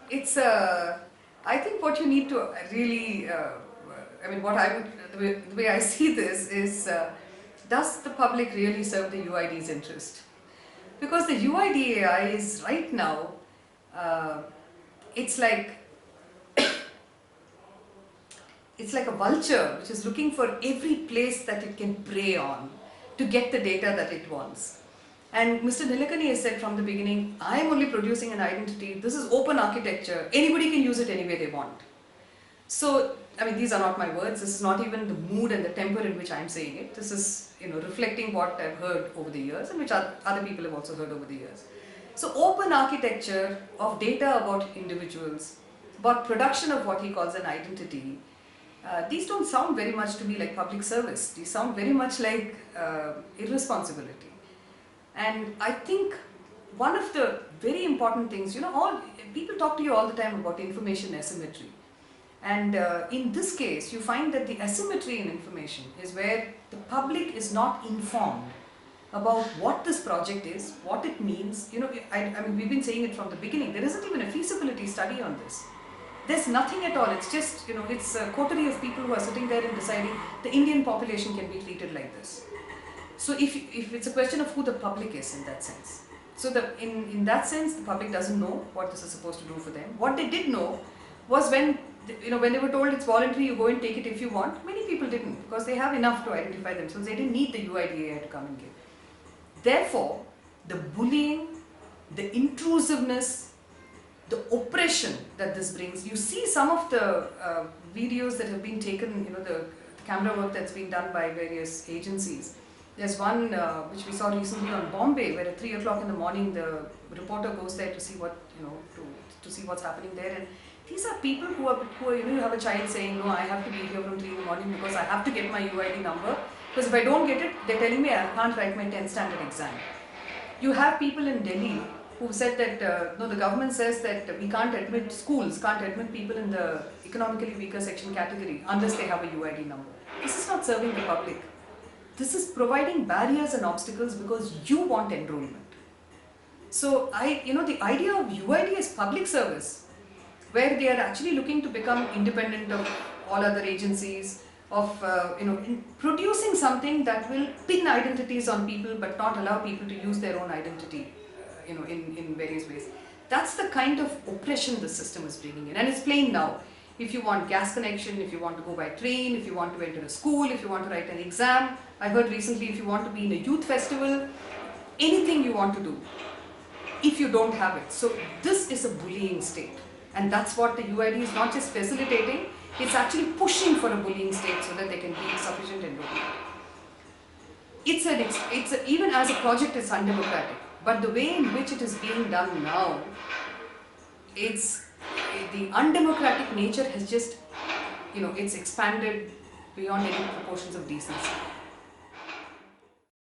it's I think what you need to really, I mean, what I would, the way I see this is, does the public really serve the UID's interest? Because the UIDAI is right now, uh, it's like it's like a vulture which is looking for every place that it can prey on to get the data that it wants. And Mr. Nilekani has said from the beginning, I am only producing an identity, this is open architecture, anybody can use it any way they want. So, I mean, these are not my words, this is not even the mood and the temper in which I am saying it. This is, reflecting what I've heard over the years and which other people have also heard over the years. So, open architecture of data about individuals, about production of what he calls an identity, these don't sound very much to me like public service. These sound very much like irresponsibility. And I think one of the very important things, all people talk to you all the time about information asymmetry. And in this case, you find that the asymmetry in information is where the public is not informed about what this project is, what it means. I mean, we've been saying it from the beginning. There isn't even a feasibility study on this. There's nothing at all. It's just, it's a coterie of people who are sitting there and deciding the Indian population can be treated like this. So if it's a question of who the public is in that sense. So in that sense, the public doesn't know what this is supposed to do for them. What they did know was when they were told it's voluntary, you go and take it if you want. Many people didn't, because they have enough to identify themselves. They didn't need the UIDAI to come and give. Therefore, the bullying, the intrusiveness, the oppression that this brings. You see some of the videos that have been taken, the camera work that's been done by various agencies. There's one which we saw recently on Bombay, where at 3 o'clock in the morning the reporter goes there to see what, to see what's happening there. And these are people who are you have a child saying, no, I have to be here from 3 in the morning because I have to get my UID number. Because if I don't get it, they're telling me I can't write my 10th standard exam. You have people in Delhi who said that, no, the government says that we can't admit, schools can't admit people in the economically weaker section category unless they have a UID number. This is not serving the public. This is providing barriers and obstacles because you want enrollment. So the idea of UID as public service, where they are actually looking to become independent of all other agencies, of in producing something that will pin identities on people but not allow people to use their own identity in various ways. That's the kind of oppression the system is bringing in, and it's plain now. If you want gas connection, if you want to go by train, if you want to enter a school, if you want to write an exam, I heard recently if you want to be in a youth festival, anything you want to do, if you don't have it. So this is a bullying state, and that's what the UID is not just facilitating, it's actually pushing for a bullying state so that they can be sufficient enrollment. Even as a project, it's undemocratic. But the way in which it is being done now, the undemocratic nature has just, it's expanded beyond any proportions of decency.